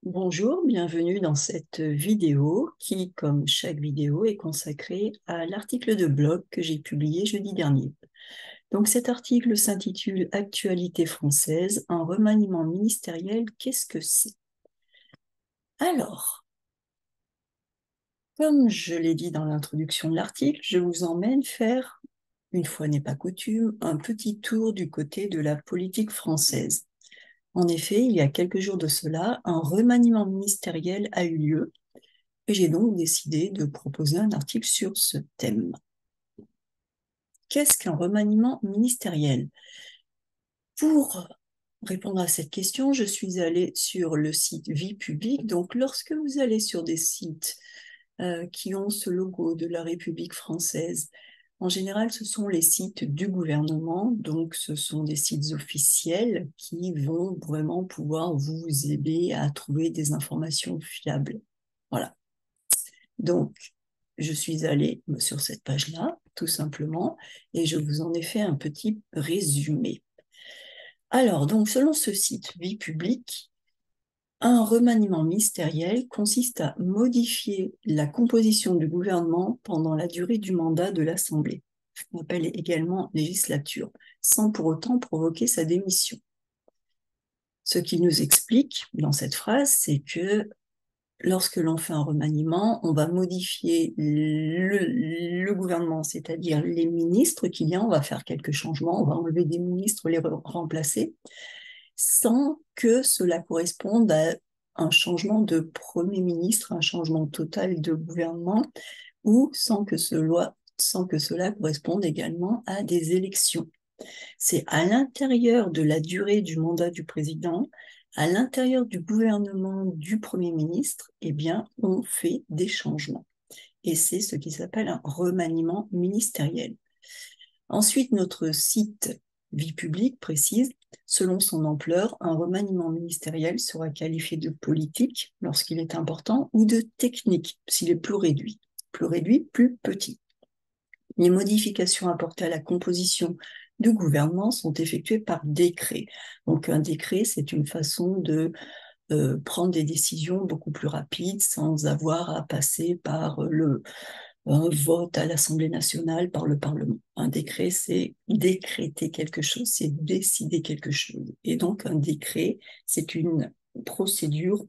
Bonjour, bienvenue dans cette vidéo qui, comme chaque vidéo, est consacrée à l'article de blog que j'ai publié jeudi dernier. Donc cet article s'intitule « Actualité française, un remaniement ministériel, qu'est-ce que c'est ?» Alors, comme je l'ai dit dans l'introduction de l'article, je vous emmène faire, une fois n'est pas coutume, un petit tour du côté de la politique française. En effet, il y a quelques jours de cela, un remaniement ministériel a eu lieu. Et j'ai donc décidé de proposer un article sur ce thème. Qu'est-ce qu'un remaniement ministériel? Pour répondre à cette question, je suis allée sur le site Vie publique. Donc, lorsque vous allez sur des sites qui ont ce logo de la République française, en général, ce sont les sites du gouvernement, donc ce sont des sites officiels qui vont vraiment pouvoir vous aider à trouver des informations fiables. Voilà. Donc, je suis allée sur cette page-là, tout simplement, et je vous en ai fait un petit résumé. Alors, donc, selon ce site Vie publique, un remaniement ministériel consiste à modifier la composition du gouvernement pendant la durée du mandat de l'Assemblée, qu'on appelle également législature, sans pour autant provoquer sa démission. Ce qu'il nous explique dans cette phrase, c'est que lorsque l'on fait un remaniement, on va modifier le gouvernement, c'est-à-dire les ministres qu'il y a, on va faire quelques changements, on va enlever des ministres, les remplacer, sans que cela corresponde à un changement de Premier ministre, un changement total de gouvernement, ou sans que cela corresponde également à des élections. C'est à l'intérieur de la durée du mandat du président, à l'intérieur du gouvernement du Premier ministre, eh bien, on fait des changements. Et c'est ce qui s'appelle un remaniement ministériel. Ensuite, notre site Vie publique précise, selon son ampleur, un remaniement ministériel sera qualifié de politique lorsqu'il est important ou de technique s'il est plus réduit. Plus réduit, plus petit. Les modifications apportées à la composition du gouvernement sont effectuées par décret. Donc un décret, c'est une façon de prendre des décisions beaucoup plus rapides sans avoir à passer par un vote à l'Assemblée nationale, par le Parlement. Un décret, c'est décréter quelque chose, c'est décider quelque chose. Et donc un décret, c'est une procédure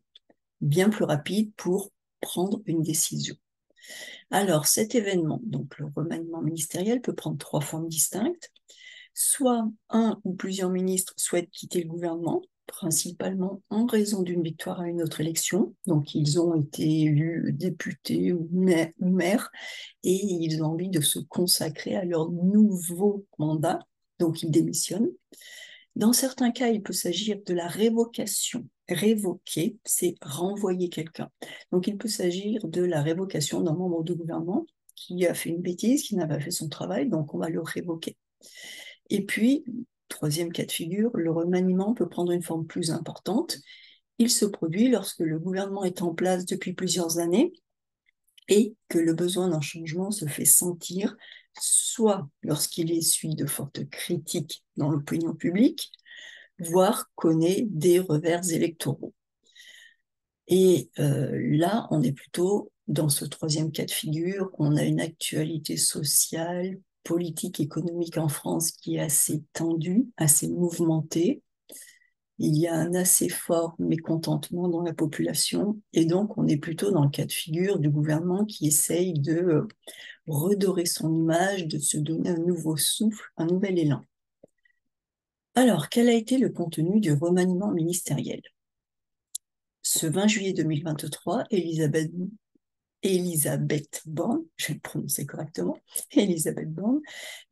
bien plus rapide pour prendre une décision. Alors, cet événement, donc le remaniement ministériel, peut prendre trois formes distinctes. Soit un ou plusieurs ministres souhaitent quitter le gouvernement, principalement en raison d'une victoire à une autre élection. Donc, ils ont été élus députés ou maires et ils ont envie de se consacrer à leur nouveau mandat. Donc, ils démissionnent. Dans certains cas, il peut s'agir de la révocation. Révoquer, c'est renvoyer quelqu'un. Donc, il peut s'agir de la révocation d'un membre du gouvernement qui a fait une bêtise, qui n'a pas fait son travail, donc on va le révoquer. Et puis, troisième cas de figure, le remaniement peut prendre une forme plus importante. Il se produit lorsque le gouvernement est en place depuis plusieurs années et que le besoin d'un changement se fait sentir, soit lorsqu'il essuie de fortes critiques dans l'opinion publique, voire connaît des revers électoraux. Et là, on est plutôt dans ce troisième cas de figure, on a une actualité sociale, politique, économique en France qui est assez tendue, assez mouvementée. Il y a un assez fort mécontentement dans la population, et donc on est plutôt dans le cas de figure du gouvernement qui essaye de redorer son image, de se donner un nouveau souffle, un nouvel élan. Alors, quel a été le contenu du remaniement ministériel? Ce 20 juillet 2023, Elisabeth Borne, je vais le prononcer correctement, Elisabeth Borne,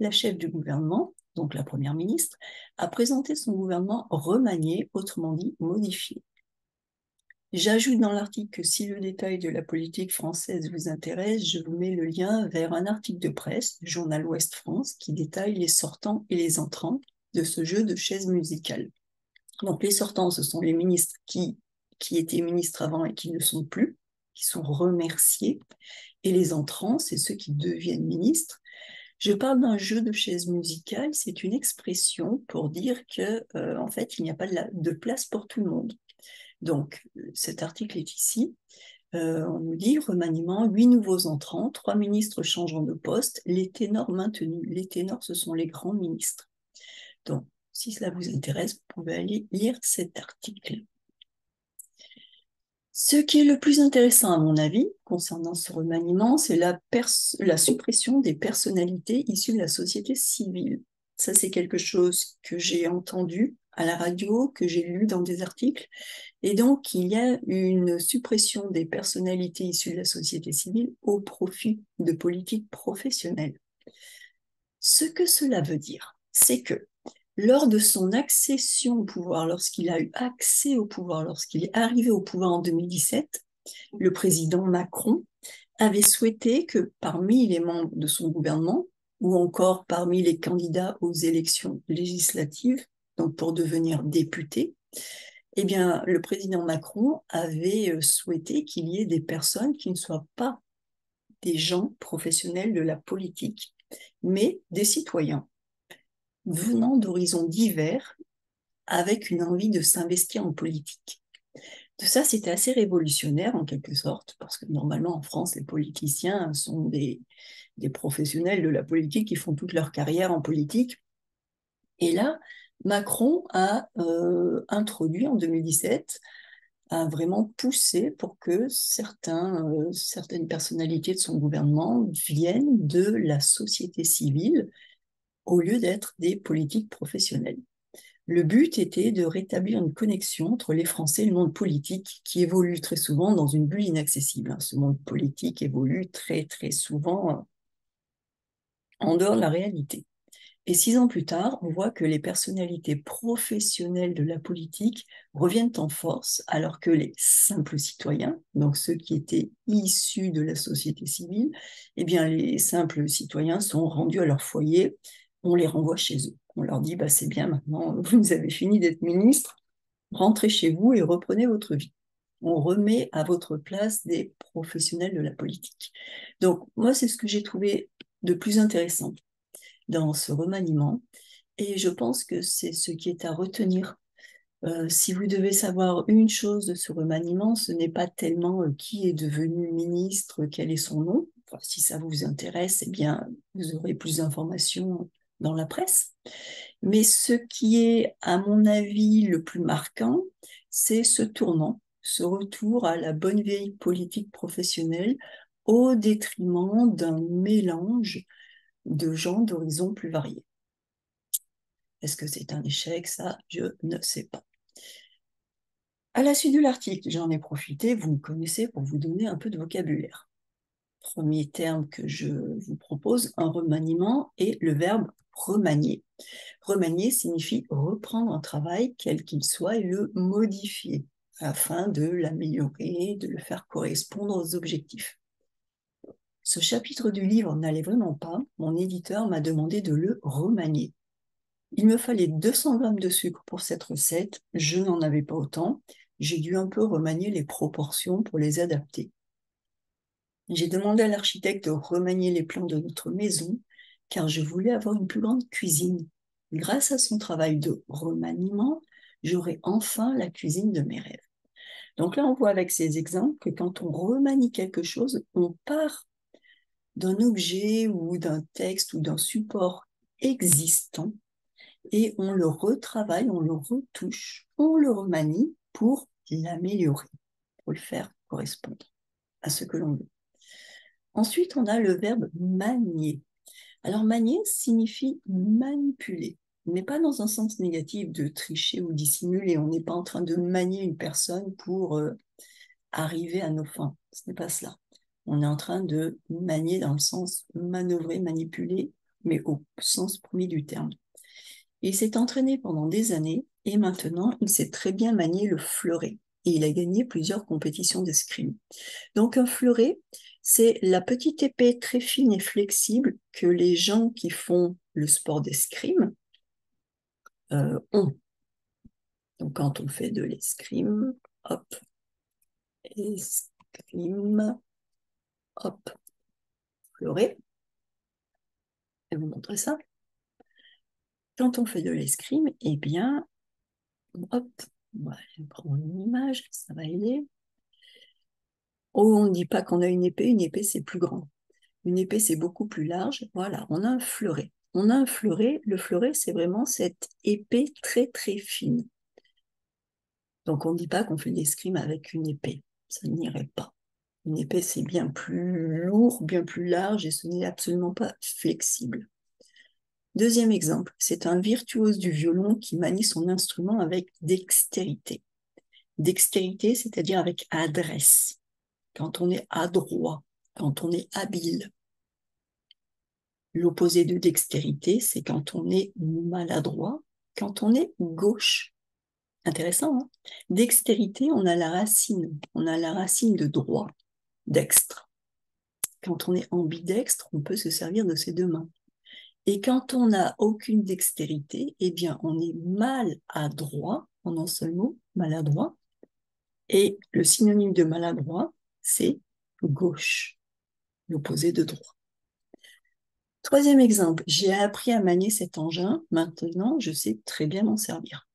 la chef du gouvernement, donc la première ministre, a présenté son gouvernement remanié, autrement dit modifié. J'ajoute dans l'article que si le détail de la politique française vous intéresse, je vous mets le lien vers un article de presse du journal Ouest France qui détaille les sortants et les entrants de ce jeu de chaises musicales. Donc les sortants, ce sont les ministres qui étaient ministres avant et qui ne sont plus, qui sont remerciés, et les entrants, c'est ceux qui deviennent ministres. Je parle d'un jeu de chaises musicales, c'est une expression pour dire que, en fait, il n'y a pas de place pour tout le monde. Donc, cet article est ici. On nous dit remaniement, 8 nouveaux entrants, 3 ministres changeant de poste, les ténors maintenus. Les ténors, ce sont les grands ministres. Donc, si cela vous intéresse, vous pouvez aller lire cet article. Ce qui est le plus intéressant, à mon avis, concernant ce remaniement, c'est la suppression des personnalités issues de la société civile. Ça, c'est quelque chose que j'ai entendu à la radio, que j'ai lu dans des articles. Et donc, il y a une suppression des personnalités issues de la société civile au profit de politiques professionnelles. Ce que cela veut dire, c'est que lors de son accession au pouvoir, lorsqu'il a eu accès au pouvoir, lorsqu'il est arrivé au pouvoir en 2017, le président Macron avait souhaité que parmi les membres de son gouvernement, ou encore parmi les candidats aux élections législatives, donc pour devenir député, eh bien, le président Macron avait souhaité qu'il y ait des personnes qui ne soient pas des gens professionnels de la politique, mais des citoyens venant d'horizons divers avec une envie de s'investir en politique. Tout ça, c'était assez révolutionnaire en quelque sorte, parce que normalement en France, les politiciens sont des professionnels de la politique qui font toute leur carrière en politique. Et là, Macron a introduit en 2017, a vraiment poussé pour que certaines personnalités de son gouvernement viennent de la société civile au lieu d'être des politiques professionnels. Le but était de rétablir une connexion entre les Français et le monde politique qui évolue très souvent dans une bulle inaccessible. Ce monde politique évolue très très souvent en dehors de la réalité. Et 6 ans plus tard, on voit que les personnalités professionnelles de la politique reviennent en force, alors que les simples citoyens, donc ceux qui étaient issus de la société civile, eh bien les simples citoyens sont rendus à leur foyer, on les renvoie chez eux. On leur dit, bah, c'est bien maintenant, vous avez fini d'être ministre, rentrez chez vous et reprenez votre vie. On remet à votre place des professionnels de la politique. Donc, moi, c'est ce que j'ai trouvé de plus intéressant dans ce remaniement. Et je pense que c'est ce qui est à retenir. Si vous devez savoir une chose de ce remaniement, ce n'est pas tellement qui est devenu ministre, quel est son nom. Enfin, si ça vous intéresse, eh bien, vous aurez plus d'informations dans la presse. Mais ce qui est, à mon avis, le plus marquant, c'est ce tournant, ce retour à la bonne vieille politique professionnelle au détriment d'un mélange de gens d'horizons plus variés. Est-ce que c'est un échec? Ça, je ne sais pas. À la suite de l'article, j'en ai profité, vous me connaissez, pour vous donner un peu de vocabulaire. Premier terme que je vous propose, un remaniement, est le verbe remanier. Remanier signifie reprendre un travail, quel qu'il soit, et le modifier, afin de l'améliorer, de le faire correspondre aux objectifs. Ce chapitre du livre n'allait vraiment pas, mon éditeur m'a demandé de le remanier. Il me fallait 200 grammes de sucre pour cette recette, je n'en avais pas autant, j'ai dû un peu remanier les proportions pour les adapter. J'ai demandé à l'architecte de remanier les plans de notre maison, car je voulais avoir une plus grande cuisine. Grâce à son travail de remaniement, j'aurai enfin la cuisine de mes rêves. Donc là, on voit avec ces exemples que quand on remanie quelque chose, on part d'un objet ou d'un texte ou d'un support existant et on le retravaille, on le retouche, on le remanie pour l'améliorer, pour le faire correspondre à ce que l'on veut. Ensuite, on a le verbe manier. Alors, manier signifie manipuler, mais pas dans un sens négatif de tricher ou dissimuler. On n'est pas en train de manier une personne pour arriver à nos fins. Ce n'est pas cela. On est en train de manier dans le sens manœuvrer, manipuler, mais au sens premier du terme. Il s'est entraîné pendant des années et maintenant, il sait très bien manier le fleuret. Et il a gagné plusieurs compétitions d'escrime. Donc un fleuret, c'est la petite épée très fine et flexible que les gens qui font le sport d'escrime ont. Donc quand on fait de l'escrime, hop, escrime, hop, fleuret. Je vais vous montrer ça. Quand on fait de l'escrime, eh bien, hop, On va aller prendre une image, ça va aider. Oh, on ne dit pas qu'on a une épée c'est plus grand. Une épée c'est beaucoup plus large. Voilà, on a un fleuret. On a un fleuret, le fleuret c'est vraiment cette épée très très fine. Donc on ne dit pas qu'on fait de l'escrime avec une épée, ça n'irait pas. Une épée c'est bien plus lourd, bien plus large et ce n'est absolument pas flexible. Deuxième exemple, c'est un virtuose du violon qui manie son instrument avec dextérité. Dextérité, c'est-à-dire avec adresse, quand on est adroit, quand on est habile. L'opposé de dextérité, c'est quand on est maladroit, quand on est gauche. Intéressant, hein? Dextérité, on a la racine de droit, dextre. Quand on est ambidextre, on peut se servir de ses deux mains. Et quand on n'a aucune dextérité, eh bien, on est maladroit, en un seul mot, maladroit. Et le synonyme de maladroit, c'est gauche, l'opposé de droit. Troisième exemple, j'ai appris à manier cet engin, maintenant je sais très bien m'en servir.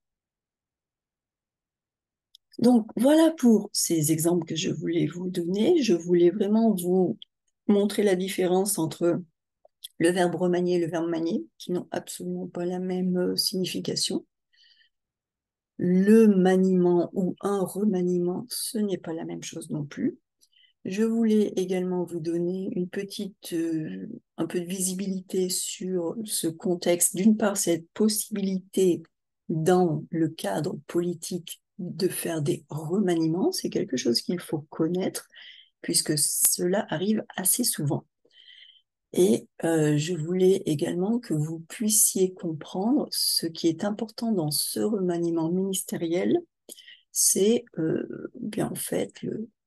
Donc voilà pour ces exemples que je voulais vous donner. Je voulais vraiment vous montrer la différence entre le verbe remanier et le verbe manier, qui n'ont absolument pas la même signification. Le maniement ou un remaniement, ce n'est pas la même chose non plus. Je voulais également vous donner un peu de visibilité sur ce contexte. D'une part, cette possibilité dans le cadre politique de faire des remaniements, c'est quelque chose qu'il faut connaître puisque cela arrive assez souvent. Et je voulais également que vous puissiez comprendre ce qui est important dans ce remaniement ministériel, c'est bien en fait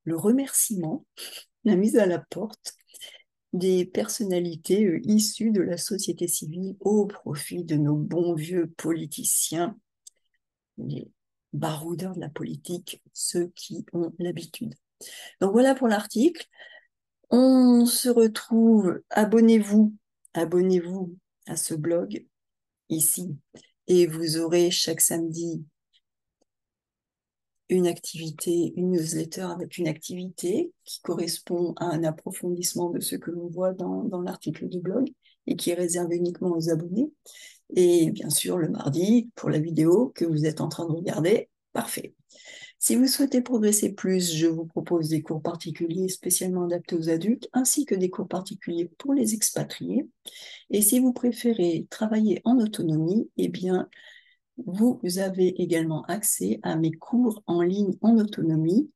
le remerciement, la mise à la porte des personnalités issues de la société civile au profit de nos bons vieux politiciens, les baroudeurs de la politique, ceux qui ont l'habitude. Donc voilà pour l'article. On se retrouve, abonnez-vous à ce blog ici, et vous aurez chaque samedi une activité, une newsletter avec une activité qui correspond à un approfondissement de ce que l'on voit dans l'article du blog et qui est réservé uniquement aux abonnés. Et bien sûr, le mardi, pour la vidéo que vous êtes en train de regarder, parfait. Si vous souhaitez progresser plus, je vous propose des cours particuliers spécialement adaptés aux adultes, ainsi que des cours particuliers pour les expatriés. Et si vous préférez travailler en autonomie, eh bien, vous avez également accès à mes cours en ligne en autonomie.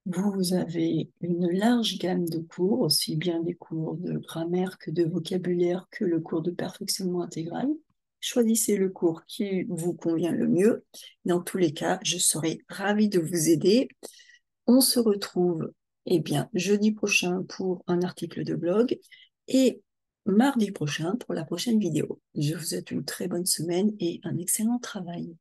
Vous avez une large gamme de cours, aussi bien des cours de grammaire que de vocabulaire que le cours de perfectionnement intégral. Choisissez le cours qui vous convient le mieux. Dans tous les cas, je serai ravie de vous aider. On se retrouve jeudi prochain pour un article de blog et mardi prochain pour la prochaine vidéo. Je vous souhaite une très bonne semaine et un excellent travail.